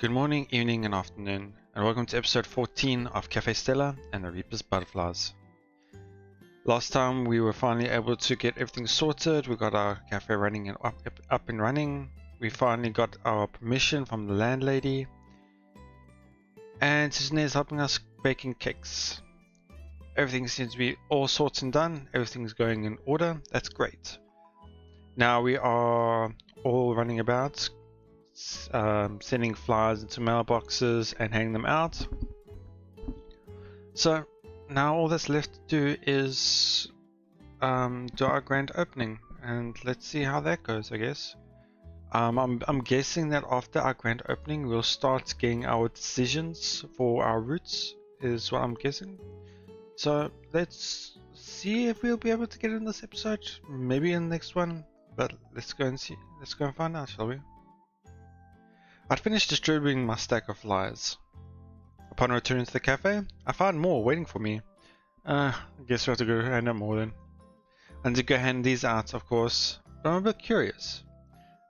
Good morning, evening, and afternoon, and welcome to episode 14 of Café Stella and the Reaper's Butterflies. Last time we were finally able to get everything sorted. We got our cafe running and up and running. We finally got our permission from the landlady, and Sunae is helping us baking cakes. Everything seems to be all sorted and done. Everything's going in order. That's great. Now we are all running about, sending flyers into mailboxes and hanging them out. So now all that's left to do is do our grand opening, and let's see how that goes, I guess. I'm guessing that after our grand opening we'll start getting our decisions for our routes, is what I'm guessing. So let's see if we'll be able to get in this episode, maybe in the next one, but let's go and see. Let's go and find out, shall we? I'd finished distributing my stack of flyers. Upon returning to the cafe, I found more waiting for me. I guess we have to go hand out more then. And to go hand these out, of course, but I'm a bit curious.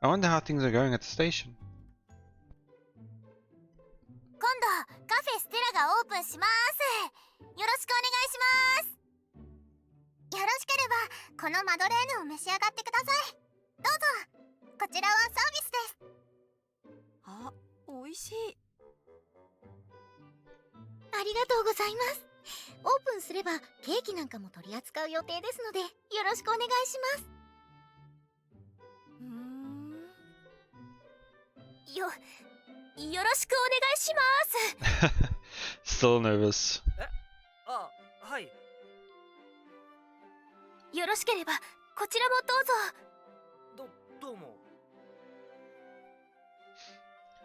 I wonder how things are going at the station. 今度カフェステラがオープンします。よろしくお願いします。よろしければこのマドレーヌを召し上がってください。どうぞ。こちらはサービスです。あ、美味しい。ありがとうございます。オープンすればケーキなんかも取り扱う予定ですので、よろしくお願いします。よろしくお願いします。Still nervous. はい。よろしければこちらもどうぞ。どうも。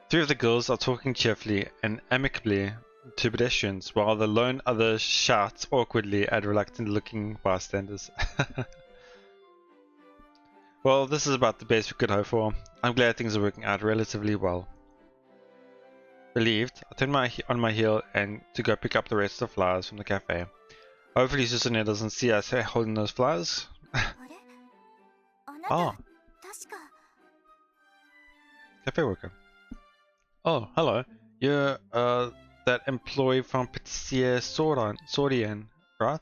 Three of the girls are talking cheerfully and amicably to pedestrians, while the lone other shouts awkwardly at reluctant-looking bystanders. Well, this is about the best we could hope for. I'm glad things are working out relatively well. Relieved, I turn on my heel and to go pick up the rest of the flowers from the cafe. Hopefully Sunae doesn't see us holding those flowers. Oh. Cafe worker. Oh, hello. You're that employee from Patissier SunaeVn, right?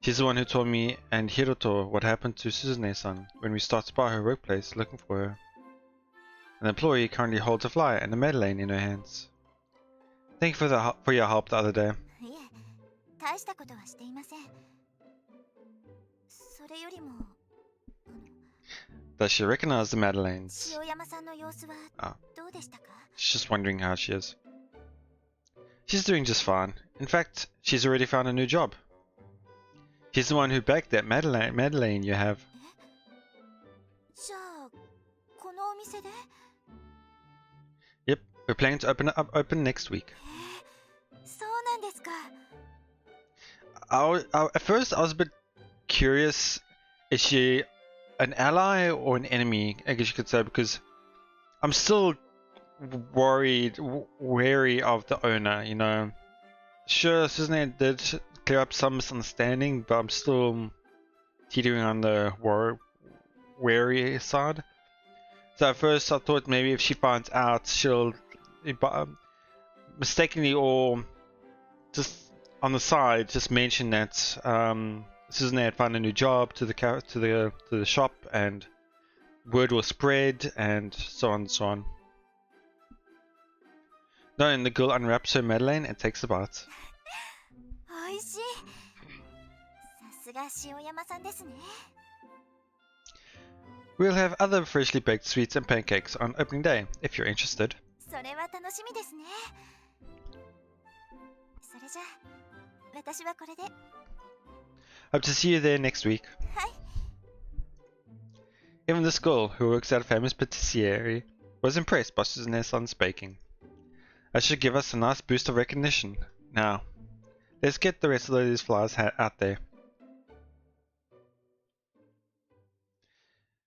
She's the one who told me and Hiroto what happened to Suzume-san when we started by her workplace looking for her. An employee currently holds a flyer and a Madeleine in her hands. Thank you for your help the other day. Does she recognize the Madeleines? Oh. She's just wondering how she is. She's doing just fine. In fact, she's already found a new job. She's the one who backed that Madeleine you have. Yep, we're planning to open next week. At first I was a bit curious, is she an ally or an enemy, I guess you could say, because I'm still wary of the owner, you know. Sure, Sunae did clear up some misunderstanding, but I'm still teetering on the wary side. So at first I thought maybe if she finds out, she'll mistakenly or just on the side just mention that Sunae had found a new job to the shop, and word will spread, and so on and so on. No, and the girl unwraps her Madeleine and takes a bite. We'll have other freshly baked sweets and pancakes on opening day, if you're interested. Hope to see you there next week. Even this girl, who works at a famous patisserie, was impressed by Suzume-san's baking. That should give us a nice boost of recognition. Now, let's get the rest of these flyers out there.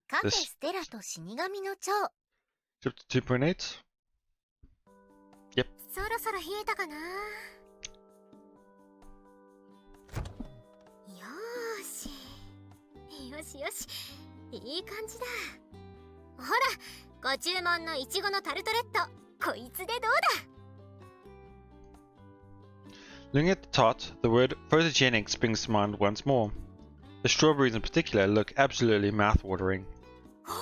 Chapter 2.8. Yep. そろそろ冷えたかな。よーし。よしよし。いい感じだ。ほら、ご注文のいちごのタルトレット、こいつでどうだ。 Looking at the tart, the word photogenic springs to mind once more. The strawberries in particular look absolutely mouth-watering. おー、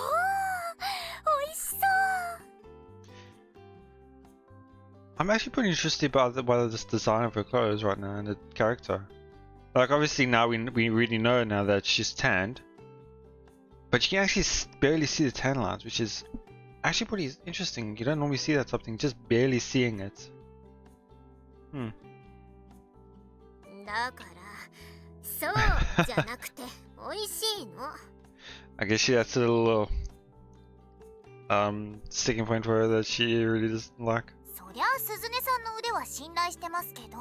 美味しそう。 I'm actually pretty interested by this design of her clothes right now and the character. Like, obviously now we really know now that she's tanned, but you can actually barely see the tan lines, which is actually pretty interesting. You don't normally see that something, just barely seeing it. だからそうじゃなくて美味しいの。 I guess that's a little sticking point for her that she really doesn't like. そりゃ鈴音さんの腕は信頼してますけど、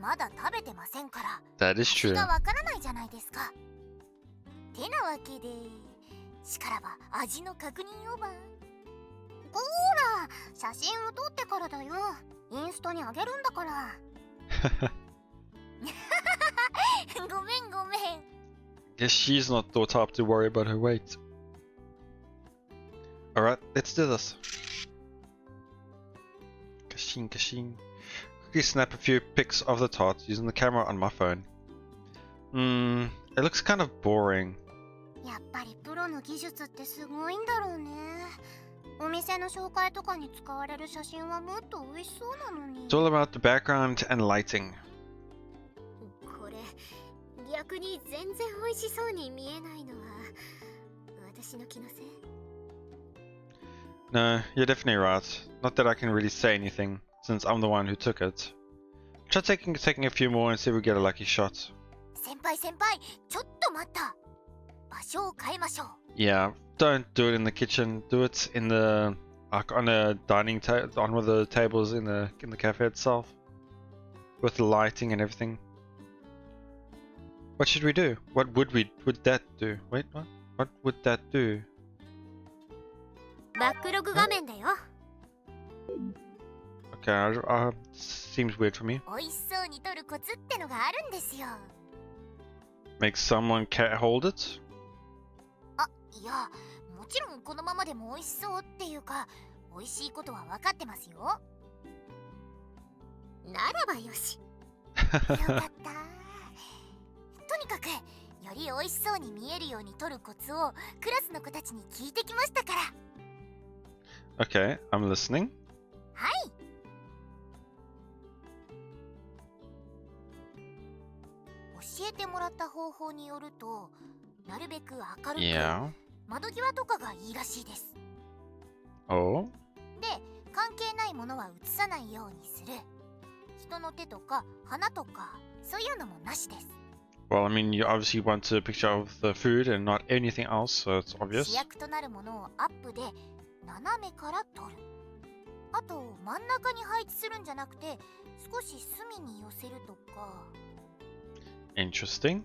まだ食べてませんから That is 味 true. がわからないじゃないですか。てなわけで、しからば味の確認をば。ほら、写真を撮ってからだよ。インスタにあげるんだから。ごめんごめん。 Guess she's not the type to worry about her weight. Alright, let's do this. Kashin kashin. Quickly snap a few pics of the tart using the camera on my phone. It looks kind of boring. やっぱりプロの技術ってすごいんだろうね。お店の紹介とかに使われる写真はもっと美味しそうなのに。 It's all about the background and lighting. これ逆に全然美味しそうに見えないのは私の気のせい？ No, you're definitely right. Not that I can really say anything, since I'm the one who took it. Try taking a few more and see if we get a lucky shot. 先輩先輩、ちょっと待った。場所を変えましょう。 Yeah, don't do it in the kitchen. Do it in the on a dining table, on one of the tables in the cafe itself, with the lighting and everything. What should we do? What would that do? Wait, what? What would that do? バックログ画面だよ。 Okay, seems weird for me. 美味しそうに撮るコツってのがあるんですよ。 Make someone hold it? あ、いや、もちろんこのままでも美味しそうっていうか、美味しいことは分かってますよ。ならばよし。よかった。とにかく、より美味しそうに見えるように撮るコツをクラスの子たちに聞いてきましたから。 Okay, I'm listening. はい。教えてもらった方法によると、なるべく明るく、 Yeah. 窓際とかがいいらしいです。 Oh? で、関係ないものは映さないようにする。人の手とか花とか、そういうのもなしです。 Well, I mean, you obviously want a picture of the food and not anything else, so it's 主 obvious. 役となるものをアップで斜めから撮る。あと真ん中に配置するんじゃなくて、少し隅に寄せるとか。 Interesting.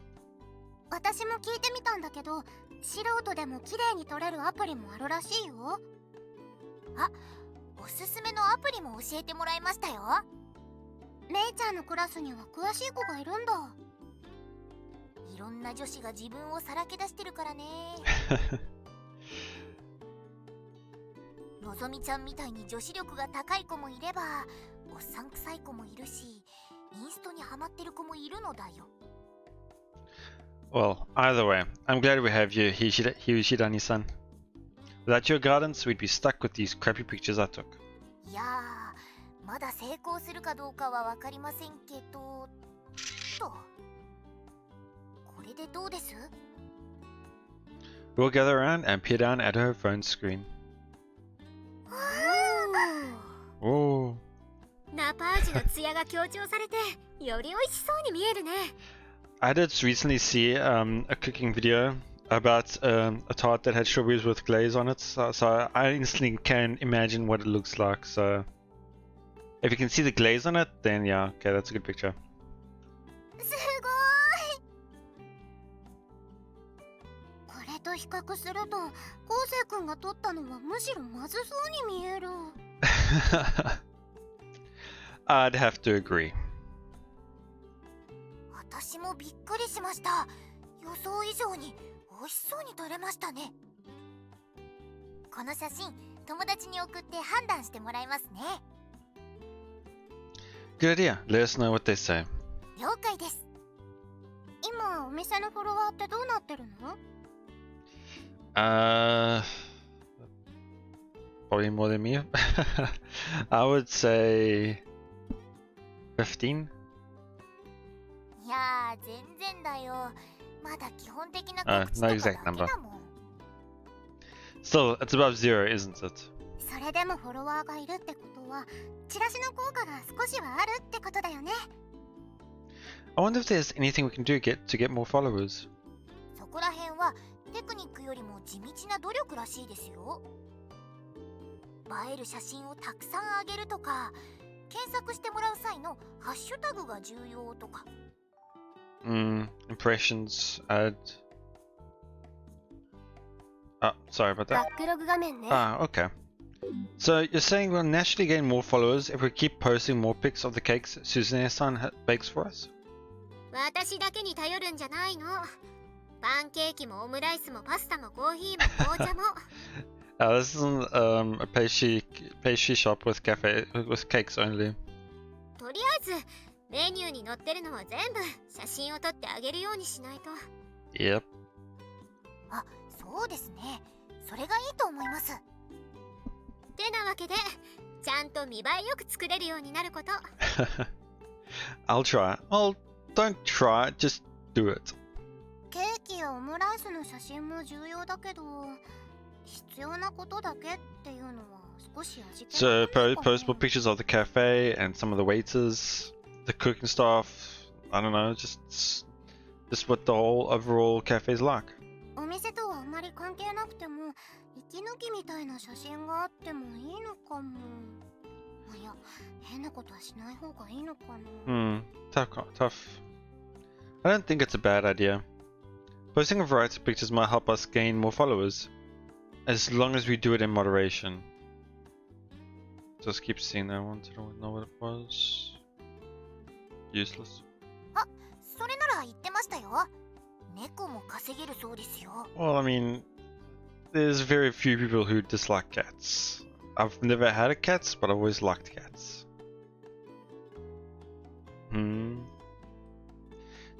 私も聞いてみたんだけど、素人でも綺麗に撮れるアプリもあるらしいよ。あ、おすすめのアプリも教えてもらいましたよ。レイちゃんのクラスには詳しい子がいるんだ。いろんな女子が自分をさらけ出してるからね。のぞみちゃんみたいに女子力が高い子もいれば、おっさん臭い子もいるし、インストにハマってる子もいるのだよ。 Well, either way, I'm glad we have you, Hiushidani-san. Without your guidance, we'd be stuck with these crappy pictures I took. いやー、まだ成功するかどうかはわかりませんけど、と、これでどうです？ We'll gather around and peer down at her phone screen. おー、 Oh. ナパージュのツヤが強調されて、より美味しそうに見えるね。 I did recently see a cooking video about a tart that had strawberries with glaze on it, so I instantly can imagine what it looks like. So if you can see the glaze on it, then yeah, okay, that's a good picture. すごーい。これと比較すると、昴生君が撮ったのはむしろまずそうに見える。 I'd have to agree. 私もびっくりしました。予想以上に美味しそうに撮れましたね。この写真友達に送って判断してもらいますね。 Good idea. Let us know what they say. 了解です。今お店のフォロワーってどうなってるの？ Probably more than me. I would say 15. いやー、全然だよ。まだ基本的な告知と no か exact だけ number. だもん。 Still, it's above 0, isn't it? それでもフォロワーがいるってことは、チラシの効果が少しはあるってことだよね。 I wonder if there's anything we can do to get more followers. そこら辺はテクニックよりも地道な努力らしいですよ。映える写真をたくさんあげるとか、検索してもらう際のハッシュタグが重要とか。Impressions, add. Oh, sorry about バ that. ックログ画面ね。 Ah, okay. So you're saying we'll naturally gain more followers if we keep posting more pics of the cakes SunaeVn bakes for us? 私だけに頼るんじゃないの。パンケーキもオムライスもパスタもコーヒーも紅茶も。This isn't a pastry shop with cakes only. とりあえずメニューに載ってるのは全部写真を撮ってあげるようにしないと。 Yep. あ、そうですね。それがいいと思います。てなわけで、ちゃんと見栄えよく作れるようになること。I'll try. Well, don't try, just do it. ケーキやオムライスの写真も重要だけど、必要なことだけっていうのは少し味気 So ないかも。 post more pictures of the cafe and some of the waiters, the cooking staff. I don't know, just what the whole overall cafe is like. お店とはあまり関係なくても、息抜きみたいな写真があってもいいのかも。いや、変なことはしない方がいいのかな。Tough. I don't think it's a bad idea. Posting a variety of pictures might help us gain more followers, as long as we do it in moderation. Just keep seeing that. I wanted to know what it was. Useless. あ、それなら言ってましたよ。猫も稼げるそうですよ。 Well, I mean, there's very few people who dislike cats. I've never had a cat, but I've always liked cats.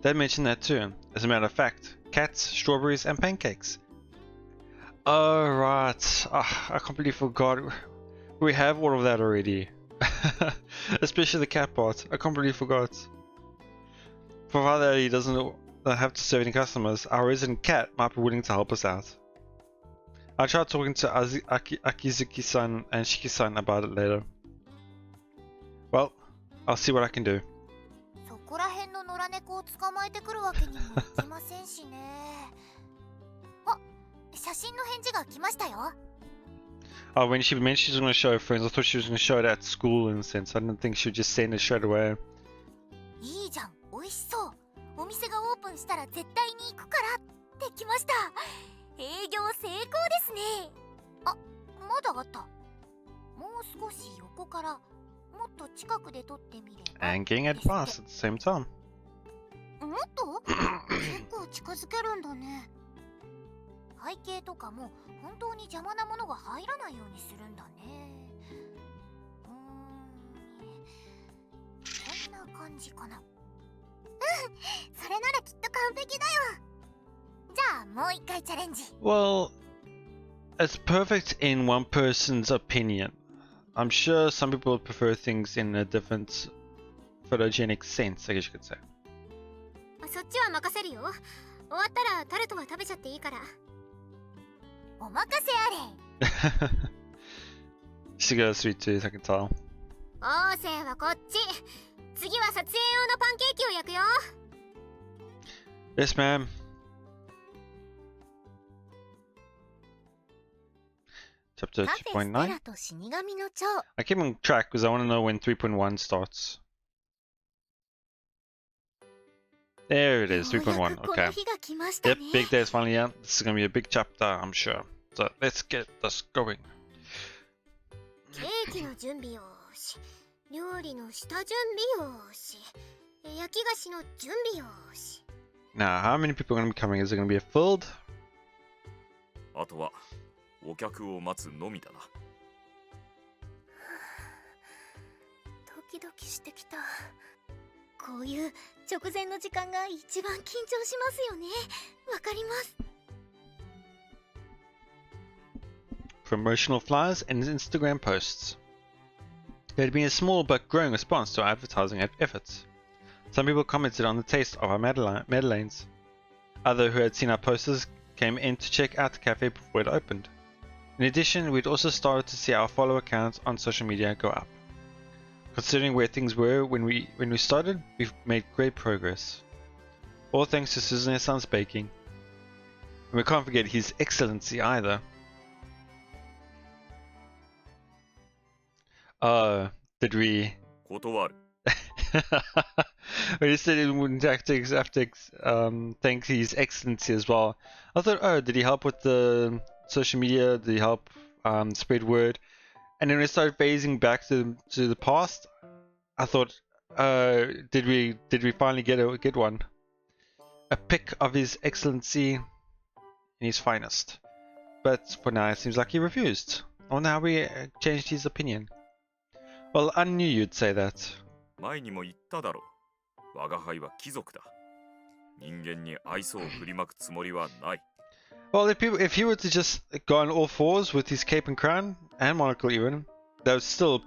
They mentioned that too. As a matter of fact, cats, strawberries, and pancakes. Oh, right. I completely forgot. We have all of that already. Especially the cat part. I completely forgot. Provided he doesn't have to serve any customers, our resident cat might be willing to help us out. I'll try talking to Akizuki-san and Shiki-san about it later. Well, I'll see what I can do. そこら辺の野良猫を捕まえてくるわけにもいきませんしね。あ、写真の返事が来ましたよ。 Oh, when she mentioned she was going to show her friends, I thought she was going to show it at school in a sense. I didn't think she would just send it straight away. いいじゃん、美味しそう。お店がオープンしたら絶対に行くからって来ました。営業成功ですね。あ、まだあった。もう少し横からもっと近くで撮ってみれば。 And getting advanced at the same time. もっと結構近づけるんだね。背景とかも本当に邪魔なものが入らないようにするんだね。こんな感じかな。それならきっと完璧だよ。じゃあもう一回チャレンジ。 Well, it's perfect in one person's opinion. I'm sure some people would prefer things in a different photogenic sense, I guess you could say. そっちは任せるよ。終わったらタルトは食べちゃっていいから。お任せあれ。 She got a sweet tooth, I can tell. 音声はこっち。次は撮影用のパンケーキを焼くよ。 Yes, ma'am. Chapter カフェステ 2.9. ラと死神の蝶。 I keep on track because I want to know when 3.1 starts. There it is, 3.1. こ Okay. の日が来ましたね。 Yep, big day is finally out. This is going to be a big chapter, I'm sure. So let's get this going. ケーキの準備をし、料理の下準備をし、焼き菓子の準備をし。 Now, how many people are going to be coming? Is it going to be filled? あとはお客を待つのみだな。ドキドキしてきた。こういう直前の時間が一番緊張しますよね。わかります。 Promotional flyers and Instagram posts. There had been a small but growing response to our advertising efforts. Some people commented on the taste of our Madeleines. Others who had seen our posters came in to check out the cafe before it opened. In addition, we'd also started to see our follower counts on social media go up. Considering where things were when we started, we've made great progress. All thanks to SunaeVn's baking. And we can't forget His Excellency either. Did we? 断る。 We just said it wouldn't have to thank His Excellency as well. I thought, oh, did he help with the social media? Did he help spread word? And then we started phasing back to the past. I thought, did we finally get one? A pic of His Excellency in his finest. But for now, it seems like he refused. I wonder how we changed his opinion. Well, I knew you'd say that. 前にも言っただろう。我が輩は貴族だ。人間に愛想を振りまくつもりはない。Well, if he were to just go on all fours with his cape and crown and monocle even, that would still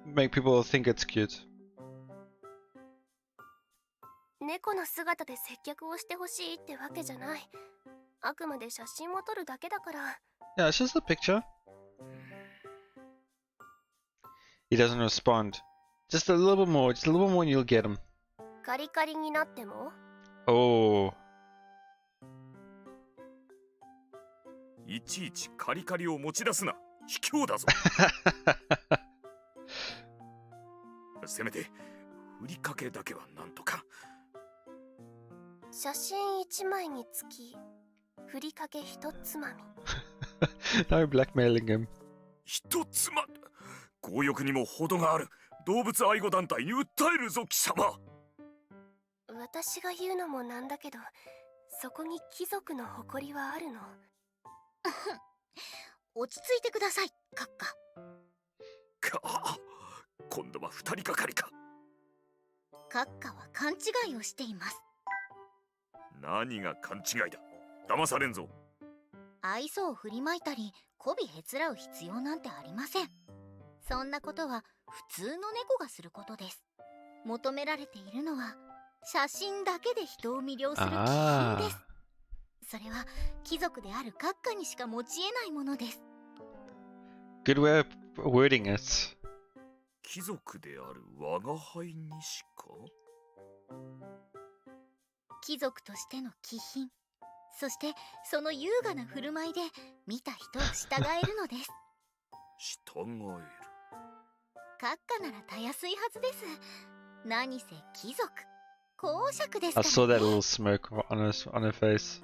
make people think it's cute. 猫の姿で接客をしてほしいってわけじゃない。あくまで写真を撮るだけだから。 Yeah, it's just a picture. He doesn't respond. Just a little bit more and you'll get him. カリカリになっても Oh. いちいちカリカリを持ち出すな。卑怯だぞ。せめてふりかけだけはなんとか。写真1枚につきふりかけ1つまみ。Now blackmailing him. 1つま強欲にも程がある。動物愛護団体に訴えるぞ貴様。私が言うのもなんだけど、そこに貴族の誇りはあるの。落ち着いてください、閣下。今度は2人がかりか。閣下は勘違いをしています。何が勘違いだ。騙されんぞ。愛想を振りまいたり媚びへつらう必要なんてありません。そんなことは普通の猫がすることです。求められているのは写真だけで人を魅了する気品です。それは貴族である閣下にしか持ち得ないものです。 Good way of wording it. 貴族である我が輩にしか。貴族としての気品、そしてその優雅な振る舞いで見た人を従えるのです。従える。閣下ならたやすいはずです。何せ貴族、公爵ですか I ら、ね。 saw that little smirk on her face.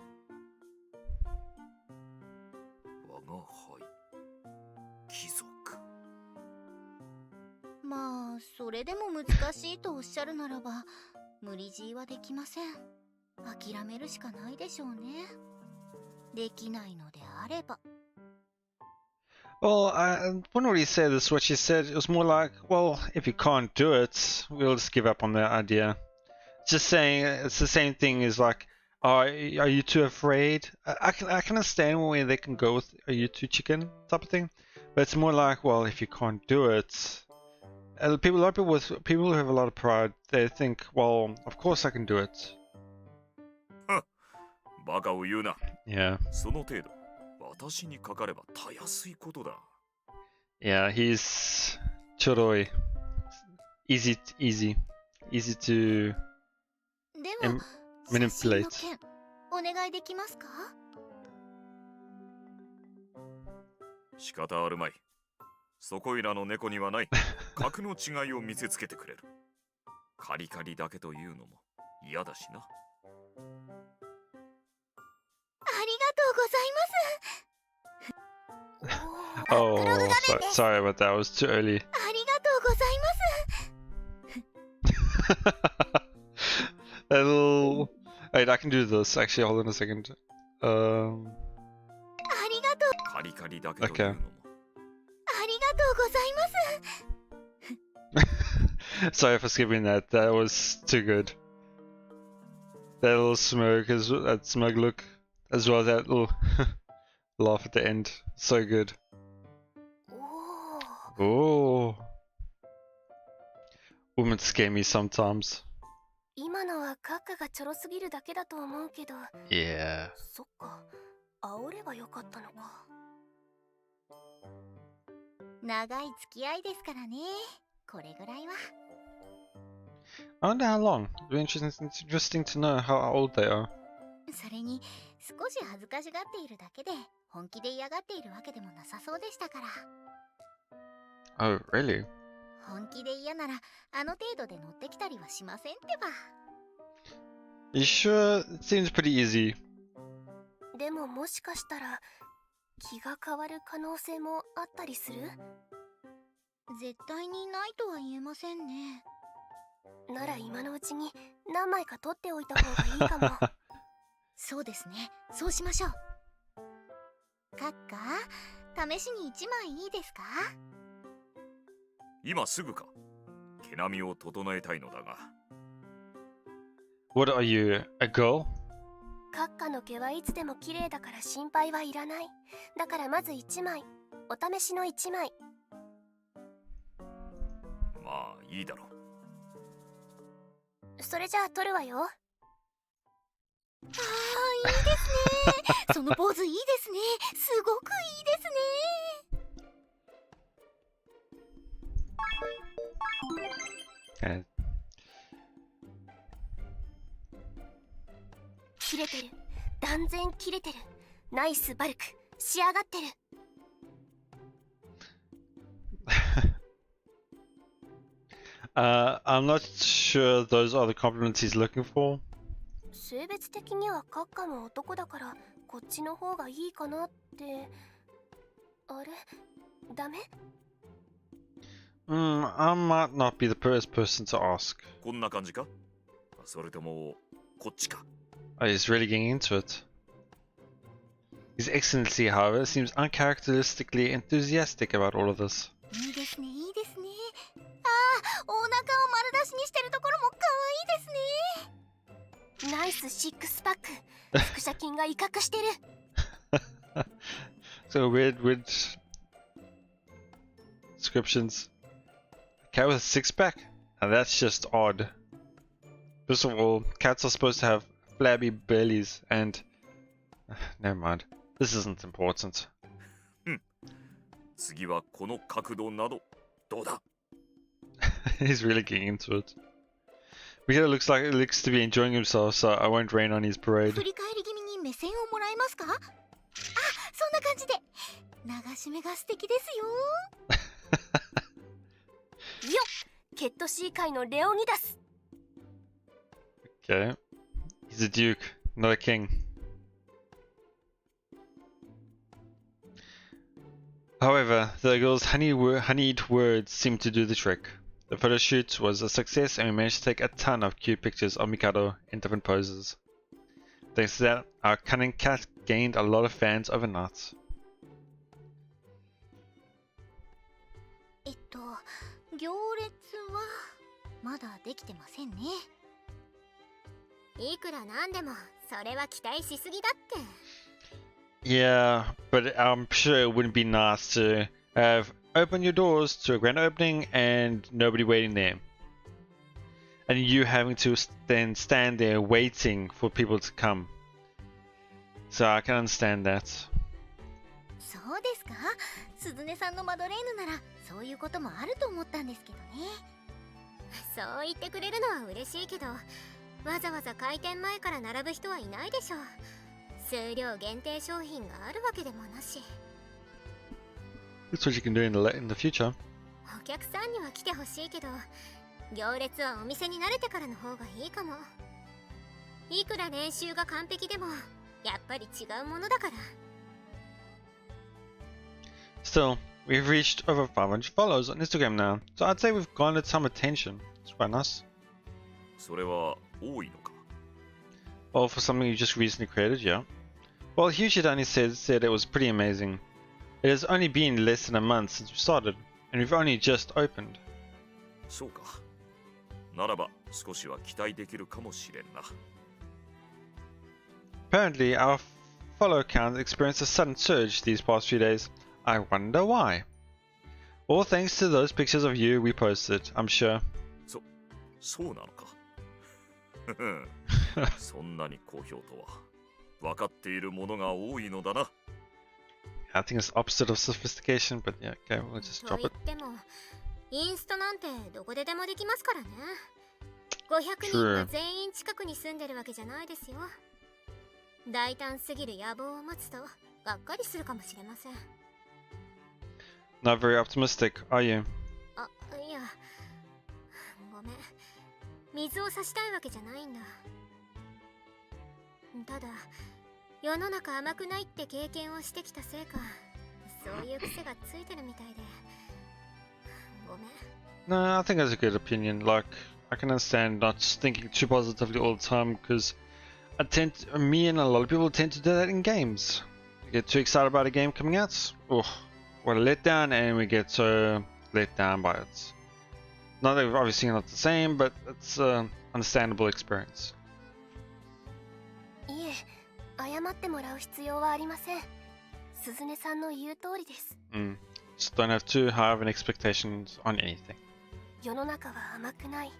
我が輩、貴族。まあそれでも難しいとおっしゃるならば無理強いはできません。諦めるしかないでしょうね。できないのであれば。 Well, I wouldn't really say this. What she said, it was more like, well, if you can't do it, we'll just give up on that idea. Just saying, it's the same thing as like, oh, are you too afraid? I can understand where they can go with, are you too chicken type of thing, but it's more like, well, if you can't do it, a lot of people who have a lot of pride, they think, well, of course I can do it. バカを言うな。 Yeah. その程度、私にかかればたやすいことだ。 Yeah, he's choroi. Easy to では、 manipulate. 写真の件お願いできますか？仕方あるまい。そこいらの猫にはない格の違いを見せつけてくれる。カリカリだけというのも嫌だしな。ありがとうございます。 Oh, sorry about that. I was too early. ありがとうございます。 A little. Wait, I can do this. Actually, hold on a second. ありがとう。カカリカリだけというのも。ありがとうございます。 Sorry for skipping that. That was too good. That little smirk, that smug look, as well as that little laugh at the end. So good. おお。 Oh. Women scare me sometimes. 今のはカッカがちょろすぎるだけだと思うけど。 Yeah. そっか、煽ればよかったのか。長い付き合いですからね。これぐらいは。I wonder how long. It'd be interesting to know how old they are. それに少し恥ずかしがっているだけで本気で嫌がっているわけでもなさそうでしたから。 Oh, really? 本気で嫌ならあの程度で乗ってきたりはしませんってば。 You sure? It seems pretty easy. でももしかしたら気が変わる可能性もあったりする？絶対にないとは言えませんね。なら今のうちに何枚か取っておいた方がいいかも。そうですね、そうしましょう。カッカ、試しに1枚いいですか？今すぐか。毛並みを整えたいのだが。What are you, a girl? カッカの毛はいつでも綺麗だから心配はいらない。だからまず1枚、お試しの1枚。まあいいだろう。それじゃあ取るわよ。ああ、いいですね。そのポーズいいですね。すごくいいですね。Okay. 切れてる。断然切れてる。ナイスバルク。仕上がってる。I'm not sure those are the compliments he's looking for. 性別的にはカッカも男だからこっちの方がいいかなって。あれ？ダメ？ I might not be the first person to ask. こんな感じか？それともこっちか？ Oh, he's really getting into it. His Excellency, however, seems uncharacteristically enthusiastic about all of this. いいですね、いいですね。ああ、お腹を丸出しにしてるところも可愛いですね。ナイスシックスパック。腹斜筋が威嚇してる。So weird descriptions. Cat with a six-pack? Now that's just odd. First of all, cats are supposed to have flabby bellies and... never mind. This isn't important. 次はこの角度などどうだ？ He's really getting into it. Mikado looks to be enjoying himself, so I won't rain on his parade. 振り返り気味に目線をもらえますか？あ、そんな感じで。流し目が素敵ですよ。よっ、ケットシー界のレオニダス。 Okay. He's a duke, not a king. However, the girl's honeyed words seemed to do the trick. The photo shoot was a success and we managed to take a ton of cute pictures of Mikado in different poses. Thanks to that, our cunning cat gained a lot of fans overnight. 行列はまだできてませんね。いくらなんでもそれは期待しすぎだって。 Yeah, but I'm sure it wouldn't be nice to have opened your doors to a grand opening and nobody waiting there. And you having to then stand there waiting for people to come. So I can understand that. そうですか。鈴音さんのマドレーヌならそういうこともあると思ったんですけどね。そう言ってくれるのは嬉しいけど、わざわざ開店前から並ぶ人はいないでしょう。数量限定商品があるわけでもなし。 That's what you can do in the future. お客さんには来てほしいけど、行列はお店に慣れてからの方がいいかも。いくら練習が完璧でもやっぱり違うものだから。 Still, we've reached over 500 followers on Instagram now, so I'd say we've garnered some attention. It's quite nice. それは多いのか？ Well, for something you just recently created, yeah. Well, Hushidani said it was pretty amazing. It has only been less than a month since we started, and we've only just opened. そうか。ならば少しは期待できるかもしれんな。Apparently, our follow count experienced a sudden surge these past few days. I wonder why. All thanks to those pictures of you we posted, I'm sure. そうなのか。そんなに好評とは分かっているものが多いのだな。I think it's opposite of sophistication, but yeah, okay, we'll just と drop 言っ it. てもインストなんてどこででもできますからね。500人 True. が全員近くに住んでるわけじゃないですよ。大胆すぎる野望を持つとがっかりするかもしれません。 Not very optimistic, are you? あ、いや、ごめん。水を差したいわけじゃないんだ。ただ、世の中甘くないって経験をしてきたせいか、そういう癖がついてるみたいで。ごめん。 No, I think that's a good opinion. Like, I can understand not thinking too positively all the time because me and a lot of people tend to do that in games. We get too excited about a game coming out. Oh, what a letdown, and we get so let down by it. Not that we're obviously not the same, but it's an understandable experience. いえ、謝ってもらう必要はありません。鈴音さんの言う通りです。Just don't have too high of an expectations on anything. 世の中は甘くない。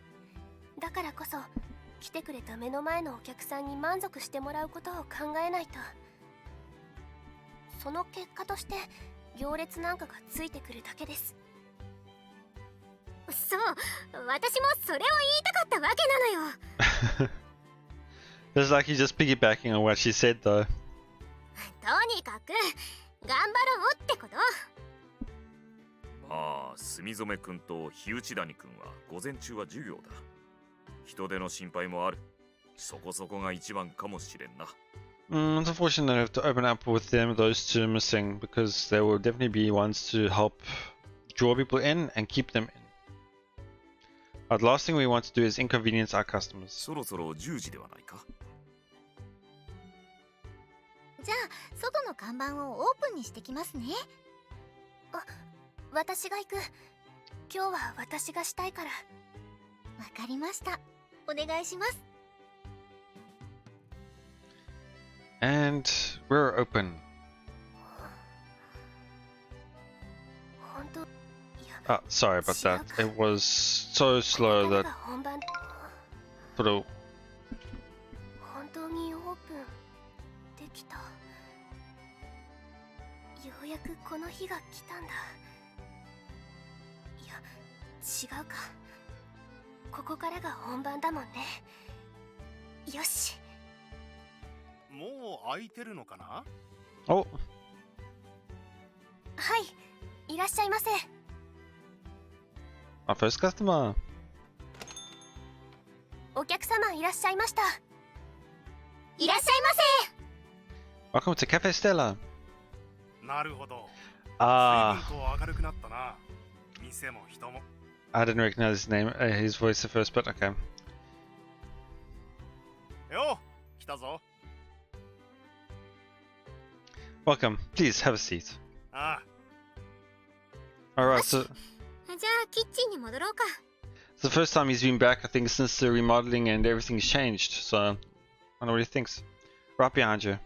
だからこそ、来てくれた目の前のお客さんに満足してもらうことを考えないと。その結果として、行列なんかがついてくるだけです。そう、私もそれを言いたかったわけなのよ。It's like he's just piggybacking on what she said, though. とにかく頑張ろうってこと。まあ、住染くんと日内谷くんは午前中は授業だ。人手の心配もある。そこそこが一番かもしれんな。It's unfortunate I have to open up with them, those two missing, because they will definitely be ones to help draw people in and keep them in. But the last thing we want to do is inconvenience our customers. そろそろ10時ではないか。じゃあ外の看板をオープンにしてきますね。あ、私が行く。今日は私がしたいから。わかりました。お願いします。 And we're open. 本当。 Oh, sorry about that. It was so slow that 本番。 sort of 本当にオープンできた。ようやくこの日が来たんだ。いや、違うか。ここからが本番だもんね。よし。もう空いてるのかな？ oh, はい、いらっしゃいませ。 our first customer. お客様いらっしゃいました。いらっしゃいませ。 Welcome to Café Stella. なるほど。Ah, 随分と明るくなったな。店も人も。I didn't recognize his name, his voice at first, but okay. よう、来たぞ。 Welcome. Please have a seat. ああ、 Alright, so じゃあキッチンに戻ろうか。 it's the first time he's been back, I think, since the remodeling and everything's changed. So, I don't know what he thinks. Right behind you.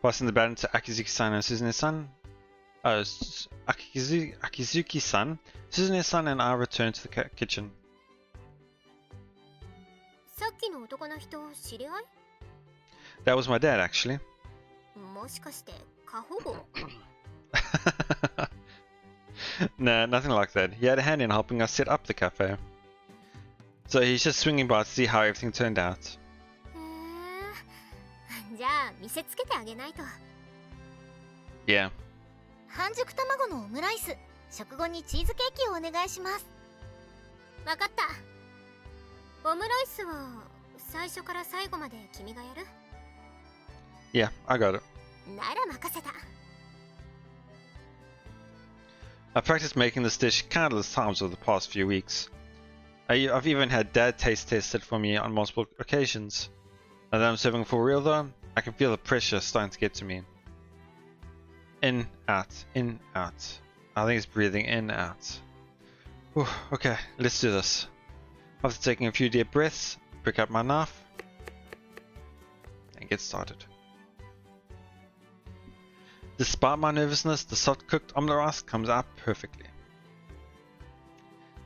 Passing the baton to Akizuki-san and Suzune-san. Akizuki-san, Suzune-san and I return to the kitchen. さっきの男の人、知り合い？ That was my dad, actually. もしかして過保護？ Nah, nothing like that. He had a hand in helping us set up the cafe. So he's just swinging by to see how everything turned out. じゃあ見せつけてあげないと。 Yeah. 半熟卵のオムライス、食後にチーズケーキをお願いします。わかった。オムライスは最初から最後まで君がやる？ Yeah, I got it. なら任せた。 I practiced making this dish countless times over the past few weeks. I've even had Dad taste test it for me on multiple occasions. Now that I'm serving for real though, I can feel the pressure starting to get to me. In, out, in, out. I think it's breathing in, out. Whew, okay, let's do this. After taking a few deep breaths, pick up my knife and get started. Despite my nervousness, the soft cooked omelette rice comes out perfectly.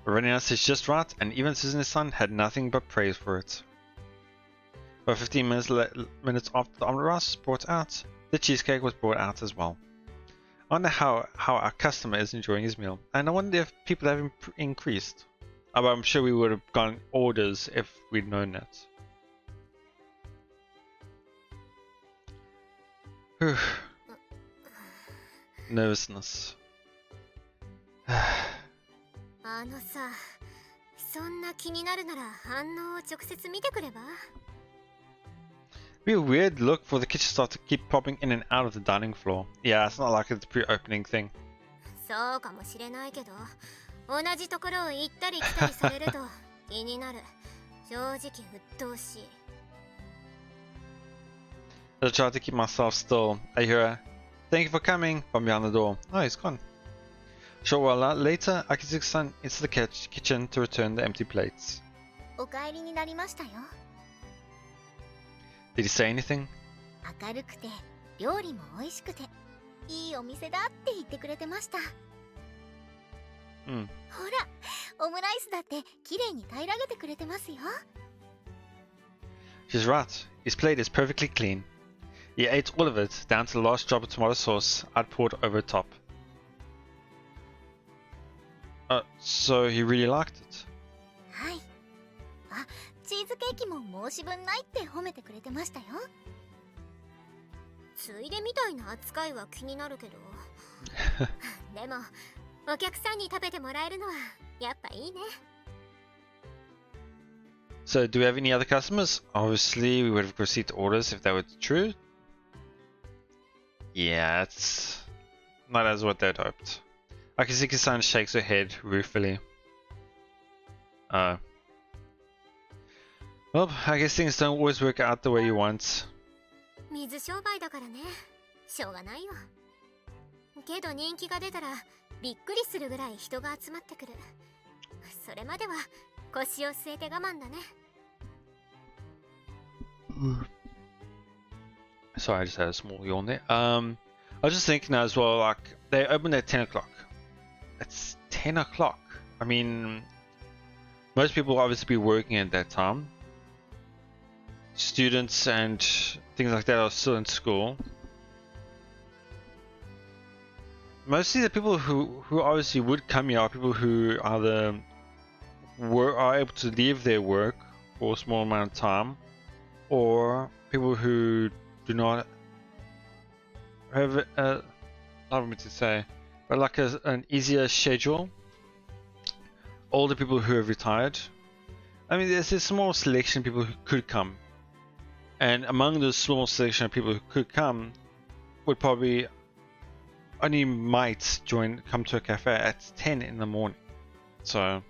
The readiness is just right, and even Susan's son had nothing but praise for it. About 15 minutes after the omelette rice was brought out, the cheesecake was brought out as well. I wonder how our customer is enjoying his meal, and I wonder if people have increased. But I'm sure we would have gotten orders if we'd known that. Whew. Nervousness. あのさ、そんな気になるなら反応を直接見てくれば? Be a weird look for the kitchen staff to keep popping in and out of the dining floor. Yeah, it's not like it's a pre-opening thing. そうかもしれないけど、同じところを行ったり来たりされると気になる。正直鬱陶しい。I try to keep myself still. I hear, "Thank you for coming," from behind the door. Oh, he's gone. A short while later, I can see son into the kitchen to return the empty plates. お帰りになりましたよ。Did he say anything? 明るくて、料理も美味しくて、いいお店だって言ってくれてました。ほら、オムライスだって綺麗に平らげてくれてますよ。She's right. His plate is perfectly clean. He ate all of it, down to the last drop of tomato sauce I'd poured over top. So he really liked it. はい。あ、チーズケーキも申し分ないって褒めてくれてましたよ。ついでみたいな扱いは気になるけど。でも、お客さんに食べてもらえるのはやっぱいいね。So, do we have any other customers? Obviously, we would have received orders if they were true. Yeah, it's not as what they'd hoped. Akizaki-san shakes her head ruefully. Well, I guess things don't always work out the way you want. 水商売だからね。しょうがないよ。けど人気が出たらびっくりするぐらい人が集まってくる。それまでは腰を据えて我慢だね。Sorry, I just had a small yawn there. I was just thinking as well, like, they opened at 10 o'clock. It's 10 o'clock. I mean, most people will obviously be working at that time. Students and things like that are still in school. Mostly the people who obviously would come here are people who either are able to leave their work for a small amount of time, or people who do not have I don't know to say, but like an easier schedule. Older people who have retired. I mean, there's a small selection of people who could come, and among the small selection of people who could come, would probably only might come to a cafe at 10 in the morning. So,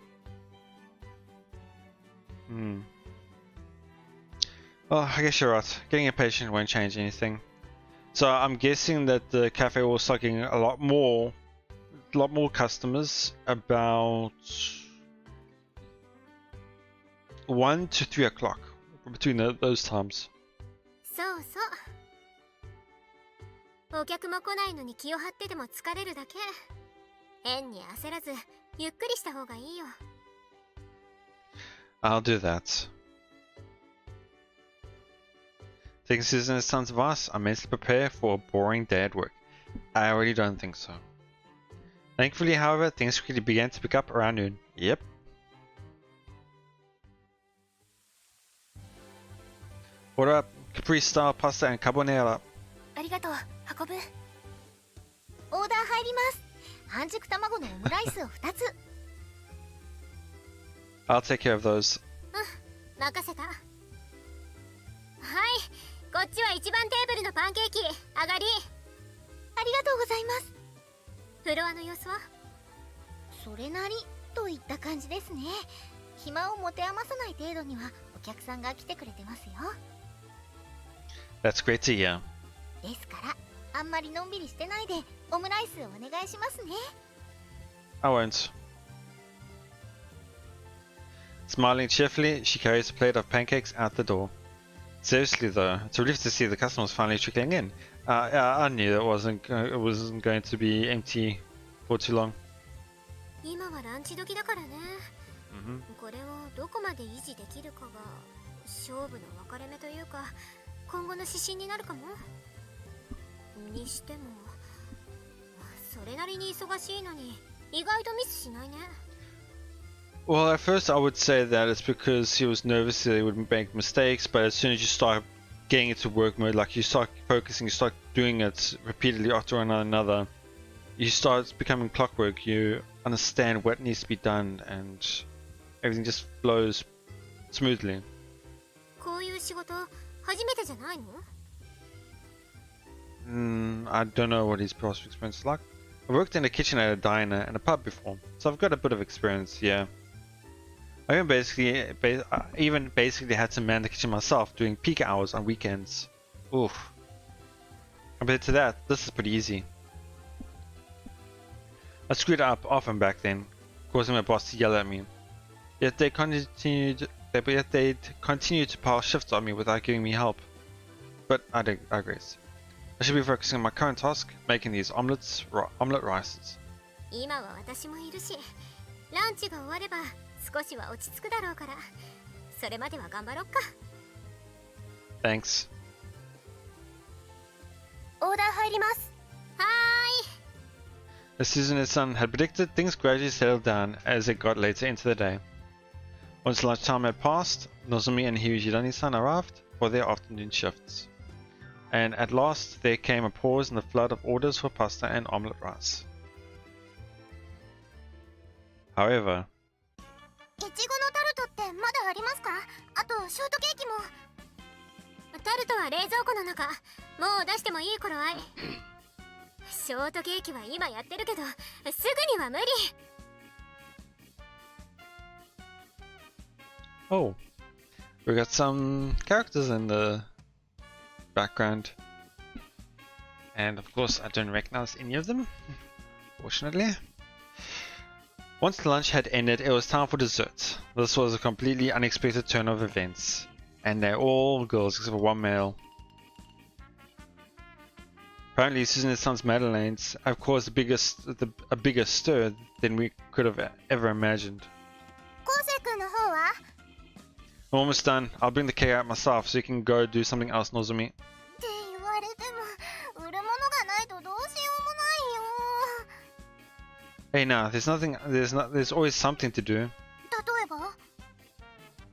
well, I guess you're right. Getting a patient won't change anything. So I'm guessing that the cafe will start getting a lot more customers about 1 to 3 o'clock, between those times. そうそう。お客も来ないのに気を張ってても疲れるだけ。変に焦らずゆっくりした方がいいよ。I'll do that. Taking Susan and Son's advice, I mentally prepare for a boring day at work. I really don't think so. Thankfully, however, things quickly began to pick up around noon. Yep. Order up Capri style pasta and carbonara. ありがとう、運ぶ。オーダー入ります。半熟卵のオムライスを2つ。I'll take care of those. 任せた。はい、こっちは一番テーブルのパンケーキ、上がり。ありがとうございます。フロアの様子は？それなりといった感じですね。暇を持て余さない程度にはお客さんが来てくれてますよ。That's great to hear. ですからあんまりのんびりしてないでオムライスをお願いしますね。 I won't. Smiling cheerfully, she carries a plate of pancakes out the door. Seriously though, it's a relief to see the customers finally trickling in. I knew it wasn't going to be empty for too long. 今はランチ時だからね。 Mm-hmm. これをどこまで維持できるかが勝負の分かれ目というか今後の指針になるかも。にしてもそれなりに忙しいのに意外とミスしないね。 Well, at first I would say that it's because he was nervous that he would make mistakes, but as soon as you start getting into work mode, like you start focusing, you start doing it repeatedly after one another, you start becoming clockwork, you understand what needs to be done and everything just flows smoothly. こういう仕事初めてじゃないの？ I don't know what his past experience is like. I worked in a kitchen at a diner and a pub before, so I've got a bit of experience, yeah. I even basically had to man the kitchen myself during peak hours on weekends. Oof. Compared to that, this is pretty easy. I screwed up often back then, causing my boss to yell at me. Yet they'd continued to pile shifts on me without giving me help. But I digress. I should be focusing on my current task, making these omelette rices. 今は私もいるし、ランチが終われば少しは落ち着くだろうから、それまでは頑張ろっか。 Thanks. オーダー入ります。はーい。 As Susan had predicted, things gradually settled down as it got later into the day. Once lunchtime had passed, Nozomi and Hirojirani-san arrived for their afternoon shifts. And at last there came a pause in the flood of orders for pasta and omelette rice. However, いちごのタルトってまだありますか？あとショートケーキも。タルトは冷蔵庫の中。もう出してもいい頃合い。ショートケーキは今やってるけど、すぐには無理。 oh, we got some characters in the background. And of course I don't recognize any of them, fortunately. Once lunch had ended, it was time for dessert. This was a completely unexpected turn of events, and they're all girls except for one male. Apparently, Susan's son's Madeleines have caused a bigger stir than we could have ever imagined. 昴生君の方は？ I'm almost done. I'll bring the cake out myself so you can go do something else, Nozomi. って言われても売るものがないとどうしようもないよ。 Hey, now there's always something to do. 例えば？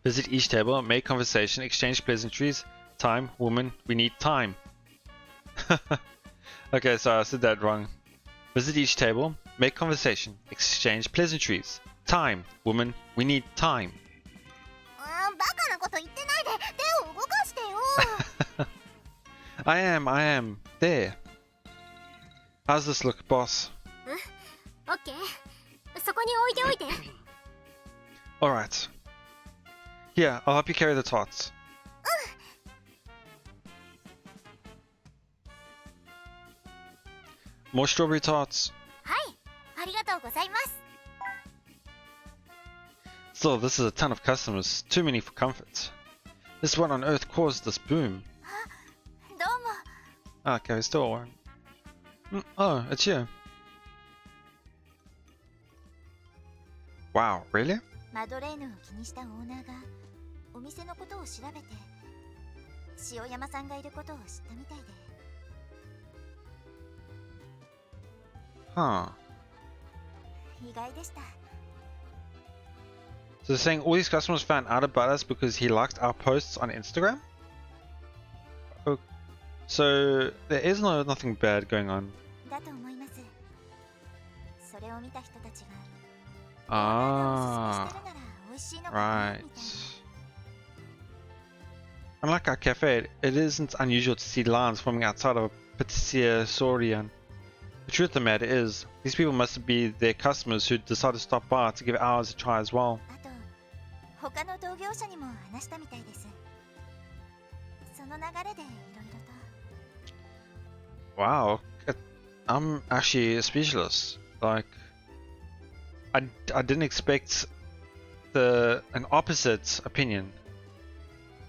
Visit each table, make conversation, exchange pleasantries. Time, woman, we need time. Okay, sorry, I said that wrong. Visit each table, make conversation, exchange pleasantries. Time, woman, we need time. バカなこと言ってないで手を動かしてよ。 I am. There. How's this look, boss? オッケー。そこに置いておいて。 Alright. Here, I'll help you carry the tarts. More strawberry tarts. はい、ありがとうございます。 Still, this is a ton of customers. Too many for comfort. This what on earth caused this boom? どうも。 Ah, Café Stella. Oh, it's you. Wow, really? マドレーヌを気にしたオーナーがお店のことを調べて塩山さんがいることを知ったみたいで。 Huh. 意外でした。 So they're saying all these customers found out about us because he liked our posts on Instagram? Oh, so there is nothing bad going on. だと思います。それを見た人たちが Ah, right. Unlike our cafe, it isn't unusual to see lines forming outside of a patisserie Sorian. The truth of the matter is, these people must be their customers who decide to stop by to give ours a try as well. あと他の同業者にも話したみたいです。その流れでいろいろと。Wow, I'm actually speechless. Like, I didn't expect an opposite opinion.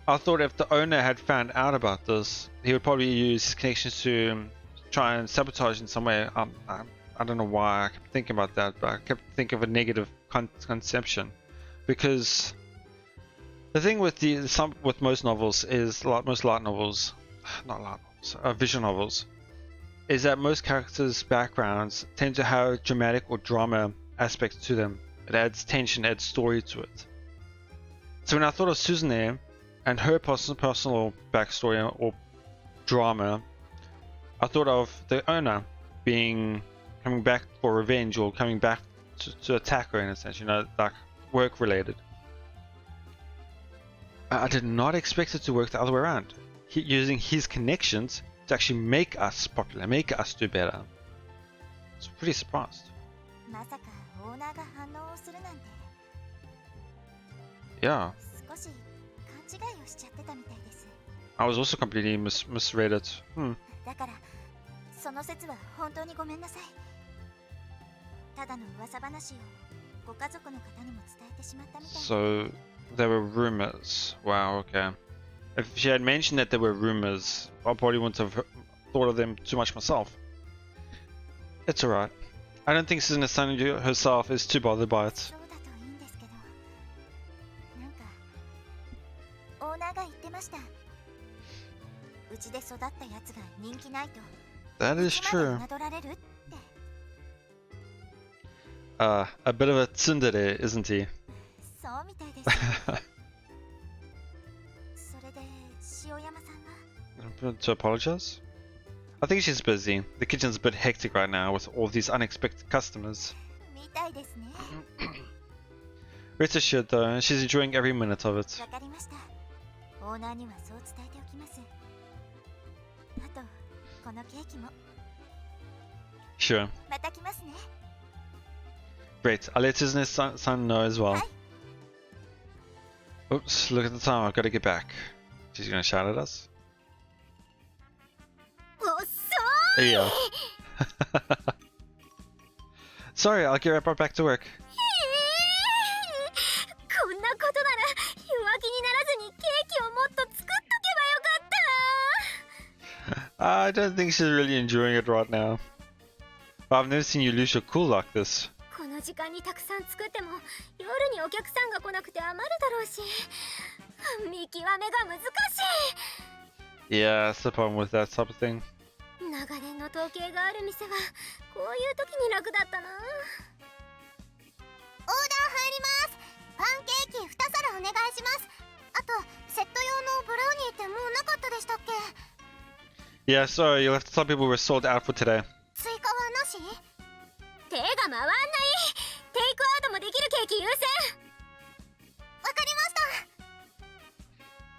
I thought if the owner had found out about this, he would probably use his connections to try and sabotage in some way. I don't know why I kept thinking about that, but I kept thinking of a negative conception, because the thing with with most novels is most light novels, not light novels, visual novels, is that most characters' backgrounds tend to have dramatic or drama aspects to them. It adds tension, adds story to it. So when I thought of Susanne and her personal backstory or drama, I thought of the owner coming back for revenge, or coming back to attack her in a sense, like work related. I did not expect it to work the other way around. Using his connections to actually make us popular, make us do better. I was pretty surprised. Yeah. I was also completely misread it. So there were rumors. Wow, okay. If she had mentioned that there were rumors, I probably wouldn't have thought of them too much myself. It's alright. I don't think Susanne herself is too bothered by it. That is true. A bit of a tsundere, isn't he? To apologize? I think she's busy. The kitchen's a bit hectic right now with all these unexpected customers. Rest assured though, she's enjoying every minute of it. Sure. Great, I'll let Susanne's son know as well. Oops, look at the time, I've got to get back. She's gonna shout at us. Yeah. Sorry, I'll get right back to work. I don't think she's really enjoying it right now. But I've never seen you lose your cool like this. Yeah, that's the problem with that type of thing. Yeah, sorry, you'll have to tell people we're sold out for today.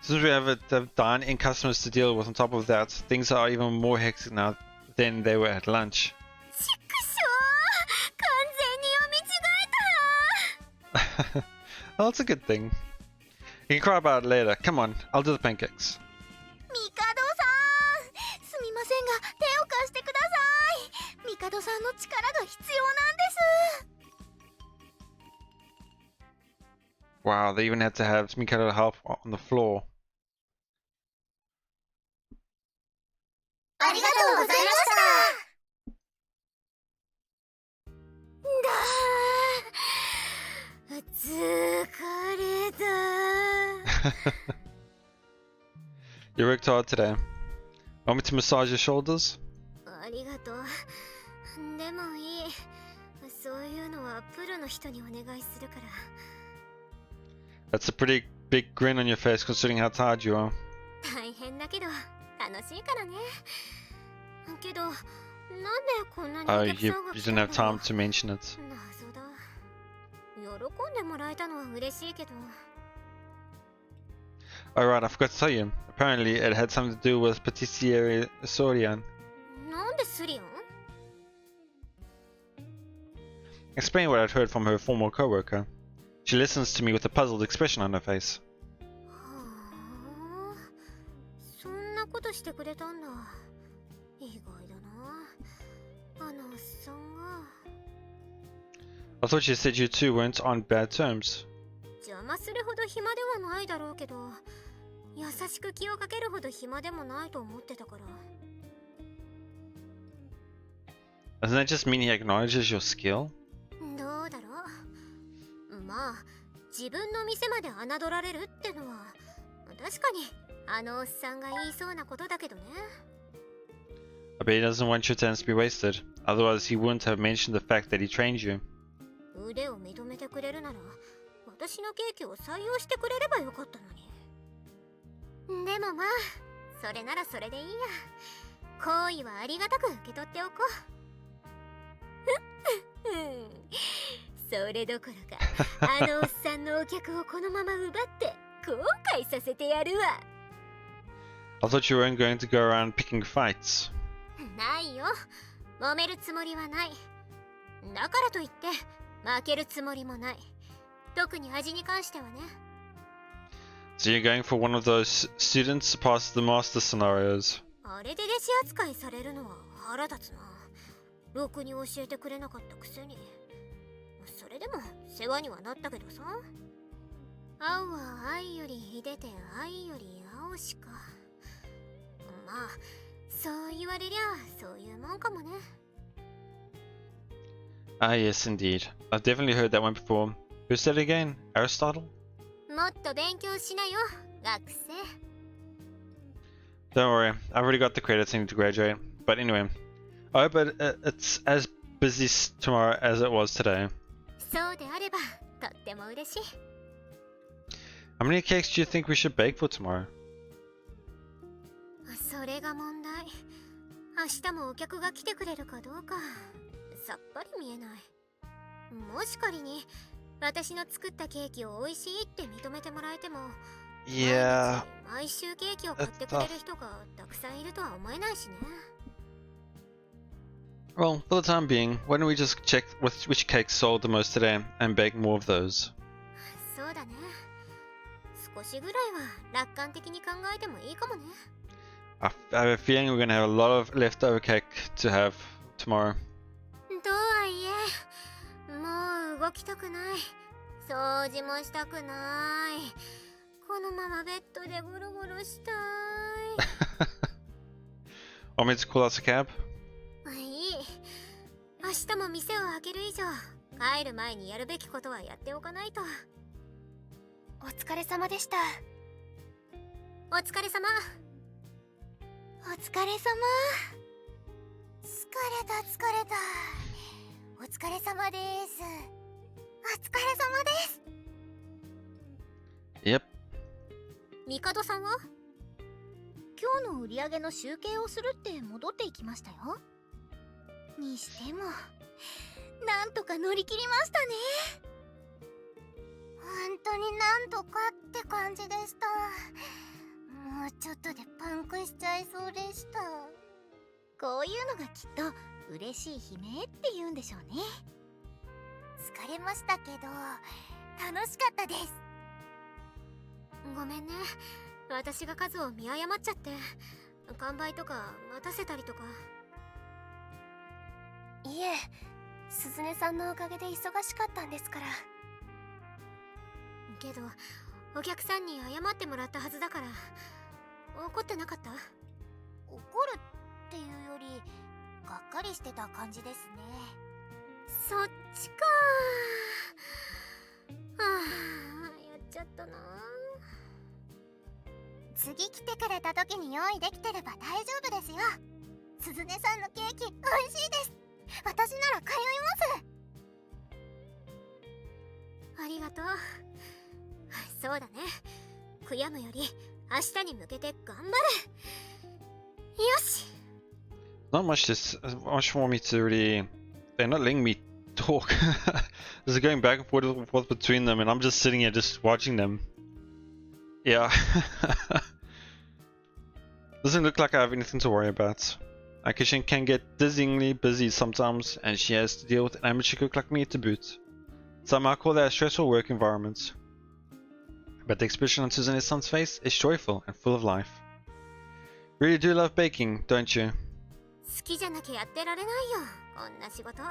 Since we have dine-in customers to deal with on top of that, things are even more hectic now than they were at lunch. Well, that's a good thing. You can cry about it later. Come on, I'll do the pancakes. Wow, they even had to have Mikado help on the floor. You worked hard today. Want me to massage your shoulders? That's a pretty big grin on your face considering how tired you are. Oh, you didn't have time to mention it. Alright, I forgot to tell you. Apparently it had something to do with Patisserie Sorian. Explain what I'd heard from her former co-worker. She listens to me with a puzzled expression on her face. I thought you said you two weren't on bad terms. 邪魔するほど暇ではないだろうけど、優しく気をかけるほど暇でもないと思ってたから。 Doesn't that just mean he acknowledges your skill? どうだろう。まあ自分の店まで侮られるってのは確かにあのおっさんが言いそうなことだけどね。 I bet he doesn't want your talents to be wasted. Otherwise, he wouldn't have mentioned the fact that he trained you. 腕を認めてくれるなら私のケーキを採用してくれればよかったのに。でもまあそれならそれでいいや。好意はありがたく受け取っておこう。それどころかあのおっさんのお客をこのまま奪って後悔させてやるわ。 I thought you weren't going to go around picking fights. ないよ、揉めるつもりはない。だからといって負けるつもりもない。特に味に関してはね。 So you're going for one of those students past the master scenarios. あれで弟子扱いされるのは腹立つな。ろくに教えてくれなかったくせに。それでも世話にはなったけどさ。青は愛より秀でて愛より青しか。まあそう言われりゃそういうもんかもね。 Ah, yes, indeed. I've definitely heard that one before. Who said it again? Aristotle? もっと勉強しなよ学生。 Don't worry, I've already got the credits I need to graduate. But anyway, I hope it's as busy tomorrow as it was today. そうであればとっても嬉しい。 How many cakes do you think we should bake for tomorrow? それが問題。明日もお客が来てくれるかどうかさっぱり見えない。もし仮に私の作ったケーキを美味しいって認めてもらえても、 Yeah. 毎週ケーキを買ってくれる人がたくさんいるとは思えないしね。 Well, for the time being, why don't we just check which cakes sold the most today and bake more of those? そうだね。少しぐらいは楽観的に考えてもいいかもね。 I have a feeling we're gonna have a lot of leftover cake to have tomorrow. とはいえもう動きたくない。掃除もしたくない。このままベッドでゴロゴロしたい。 Want me to call us a cab? いい。明日も店を開ける以上帰る前にやるべきことはやっておかないと。お疲れ様でした。お疲れ様。お疲れ様。疲れた。お疲れ様です。お疲れ様です。 Yep. ミカドさんは今日の売り上げの集計をするって戻っていきましたよ。にしてもなんとか乗り切りましたね。本当になんとかって感じでした。もうちょっとでパンクしちゃいそうでした。こういうのがきっと嬉しい悲鳴って言うんでしょうね。疲れましたけど楽しかったです。ごめんね、私が数を見誤っちゃって完売とか待たせたりとか。いえ、鈴音さんのおかげで忙しかったんですから。けどお客さんに謝ってもらったはずだから怒ってなかった？怒るっていうよりがっかりしてた感じですね。そっちかー。やっちゃったな。次来てくれた時に用意できてれば大丈夫ですよ。鈴音さんのケーキ美味しいです。私なら通います。ありがとう。そうだね、悔やむより明日に向けて頑張る。よし。 Not much for me to really. They're not letting me talk. Just going back and forth between them, and I'm just sitting here just watching them. Yeah. Doesn't look like I have anything to worry about. Akishin can get dizzyingly busy sometimes, and she has to deal with an amateur cook like me to boot. Some might call that a stressful work environment. But the expression on Suzune's face is joyful and full of life. Really do love baking, don't you? 好きじゃなきゃやってられないよ、こんな仕事。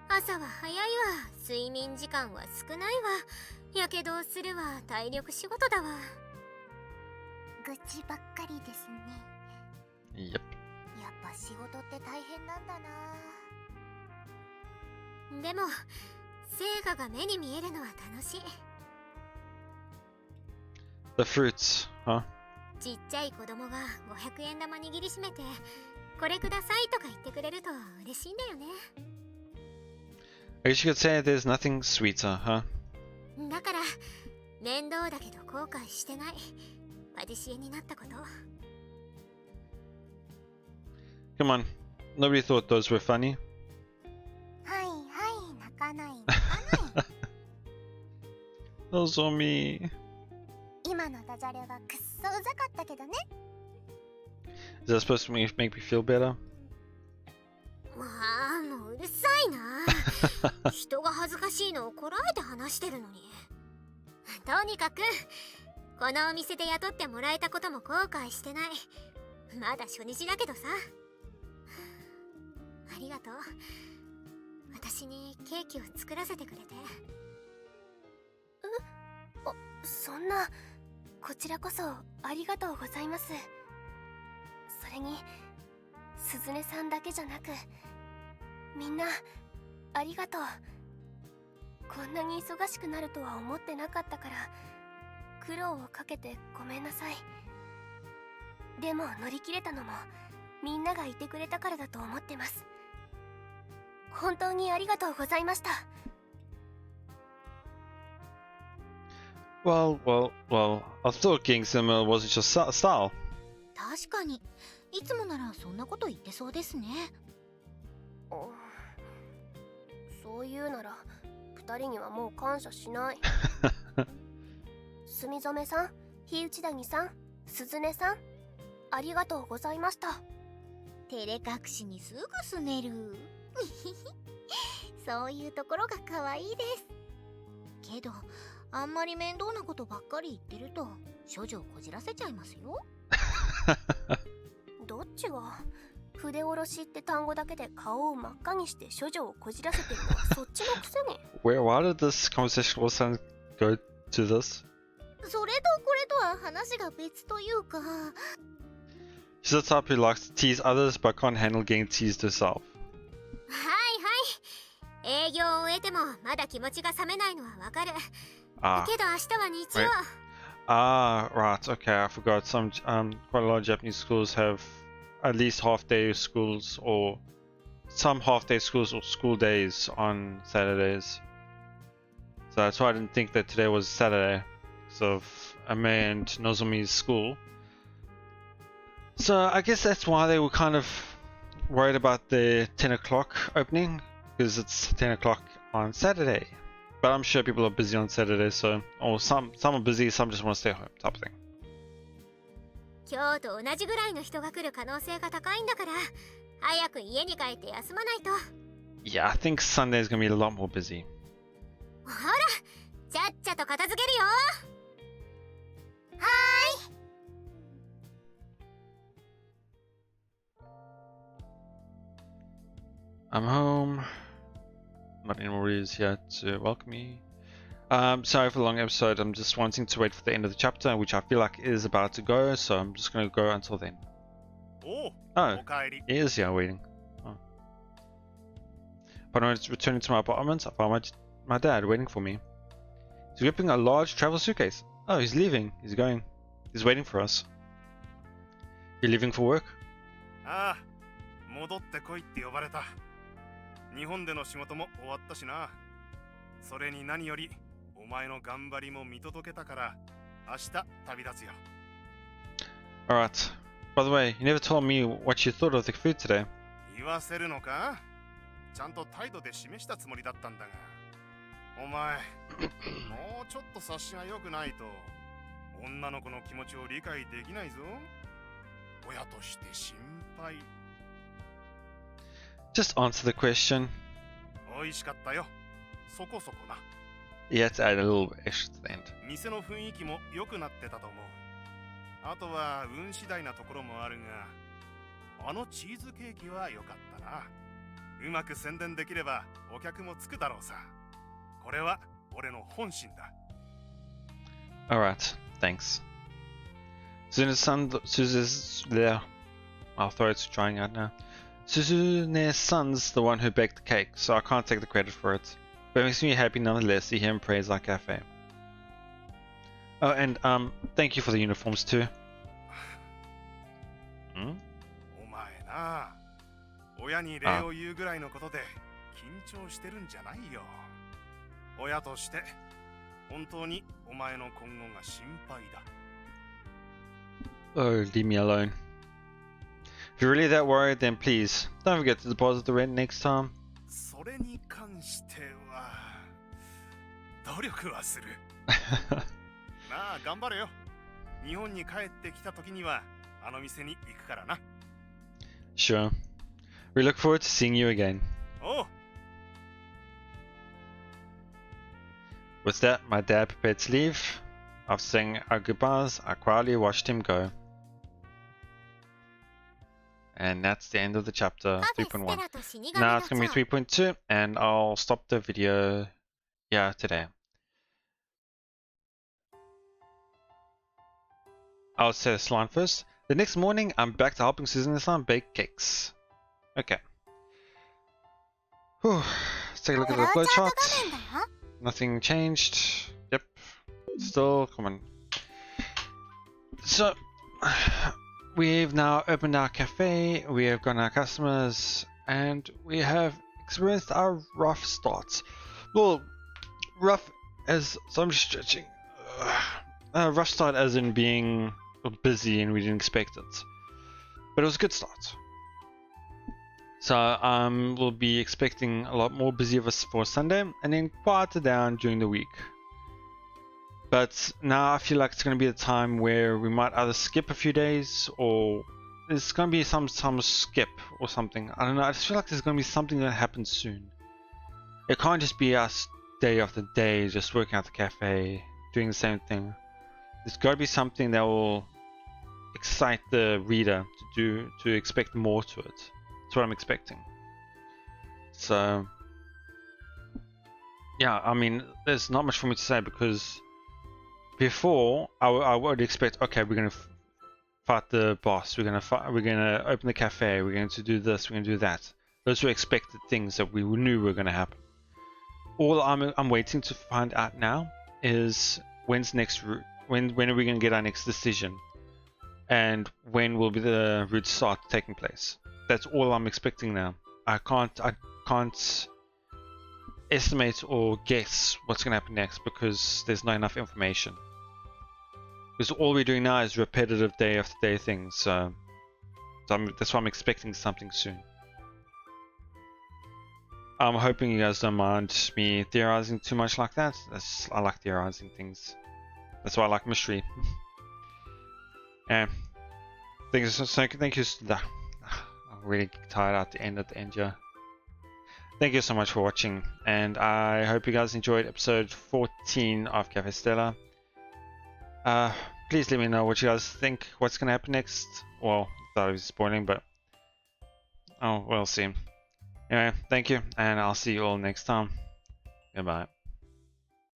朝は早いわ、睡眠時間は少ないわ。やけどをするわ。体力仕事だわ。愚痴ばっかりですね。Yep. やっぱ仕事って大変なんだな。でも成果が目に見えるのは楽しい。 The fruits, huh? ちっちゃい子供が500円玉握りしめてこれくださいとか言ってくれると嬉しいんだよね。 I guess you could say there's nothing sweeter, huh? だから面倒だけど後悔してない。パティシエになったこと。 Come on. Nobody thought those were funny. はいはい、泣かない泣かない。 Those are me. 今のダジャレはくっそうざかったけどね。 Is that supposed to make me feel better? まあもううるさいな。人が恥ずかしいのをこらえて話してるのに。とにかくこのお店で雇ってもらえたことも後悔してない。まだ初日だけどさ。ありがとう。私にケーキを作らせてくれて。そんな、こちらこそありがとうございます。それに鈴音さんだけじゃなくみんなありがとう。こんなに忙しくなるとは思ってなかったから苦労をかけてごめんなさい。でも乗り切れたのもみんながいてくれたからだと思ってます。本当にありがとうございました。 Well, I thought getting similar wasn't your style. 確かにいつもならそんなこと言ってそうですね。そういうなら2人にはもう感謝しない。住染さん、日内谷さん、鈴音さん、ありがとうございました。照れ隠しにすぐすねる。そういうところが可愛いです。けどあんまり面倒なことばっかり言ってると処女をこじらせちゃいますよ。どっちが筆下ろしって単語だけで顔を真っ赤にして処女をこじらせてるのはそっちのくせに。Why did this conversation all of a sudden go to this? それとこれとは話が別というか。 She's the type who likes to tease others but can't handle getting teased herself. はいはい。営業を終えてもまだ気持ちが冷めないのはわかる。Ah, けど明日は日曜。 right. Okay, I forgot. Quite a lot of Japanese schools have at least half-day schools or some half-day schools or school days on Saturdays. So that's why I didn't think that today was Saturday because of Ame and Nozomi's school. So I guess that's why they were kind of worried about the 10 o'clock opening because it's 10 o'clock on Saturday. But I'm sure people are busy on Saturday, so or some are busy, some just want to stay home, type of thing. 今日と同じぐらいの人が来る可能性が高いんだから早く家に帰って休まないと。 Yeah, I think Sunday is gonna be a lot more busy. ほら、ちゃっちゃと片付けるよ。はーい。 I'm home. Not anybody is here to welcome me. Sorry for the long episode. I'm just wanting to wait for the end of the chapter, which I feel like is about to go. So I'm just going to go until then. おう、 Oh, おかえり。 he is here waiting. Oh. Upon returning to my apartment, I found my dad waiting for me. He's gripping a large travel suitcase. Oh, he's leaving. He's going. He's waiting for us. You leaving for work? ああ、戻ってこいって呼ばれた。日本での仕事も終わったしな。それに何よりお前の頑張りも見届けたから明日旅立つよ。 Alright. By the way, you never told me what you thought of the food today. 言わせるのか？ちゃんと態度で示したつもりだったんだが。お前、もうちょっと察しが良くないと女の子の気持ちを理解できないぞ。親として心配。 Just answer the question. 美味しかったよ。そこそこな。 You had to add a little extra to the end. 店の雰囲気も良くなってたと思う。あとは運次第なところもあるが、あのチーズケーキは良かったな。うまく宣伝できればお客もつくだろうさ。これは俺の本心だ。 Alright, thanks. There. Our throat's drying out now. Suzune's-san's the one who baked the cake, so I can't take the credit for it. But it makes me happy nonetheless to hear him praise our cafe. Oh, and thank you for the uniforms too. お前な、親に礼を言うぐらいのことで緊張してるんじゃないよ。親として本当にお前の今後が心配だ。 Oh, leave me alone. If you're really that worried, then please don't forget to deposit the rent next time. それに関しては努力はする。なあ、頑張れよ。日本に帰ってきた時にはあの店に行くからな。 Sure. We look forward to seeing you again. おう。 With that, my dad prepared to leave. After saying our goodbyes, I quietly watched him go. And that's the end of the chapter 3.1. Now it's going to be 3.2, and I'll stop the video here today. I'll say this line first. The next morning, I'm back to helping Susan bake cakes. Okay. Whew. Let's take a look at the upload chart. Nothing changed. Yep. Still, come on. So, we've now opened our cafe, we have gotten our customers, and we have experienced our rough starts. Well, rough as, so I'm just stretching. Rough start as in being busy and we didn't expect it. But it was a good start. So we'll be expecting a lot more busy of us for Sunday and then quieter down during the week. But now I feel like it's going to be a time where we might either skip a few days or there's going to be some skip or something. I don't know, I just feel like there's going to be something that happens soon. It can't just be us day after day just working at the cafe, doing the same thing. There's got to be something that will excite the reader to expect more to it. That's what I'm expecting. So yeah, I mean, there's not much for me to say because before I would expect, okay, we're gonna fight the boss, we're gonna open the cafe, we're going to do this, we're gonna do that. Those were expected things that we knew were gonna happen. All I'm waiting to find out now is when's next route. When are we going to get our next decision? And when will be the route start taking place? That's all I'm expecting now. I can't estimate or guess what's going to happen next because there's not enough information. Because all we're doing now is repetitive day after day things. So that's why I'm expecting something soon. I'm hoping you guys don't mind me theorizing too much like that. I like theorizing things. That's why I like mystery. And thank you. I'm really tired at the end here. Thank you so much for watching, and I hope you guys enjoyed episode 14 of Café Stella. Please let me know what you guys think. What's gonna happen next? Well, I thought I was spoiling, but oh, we'll see. Anyway, thank you, and I'll see you all next time. Goodbye.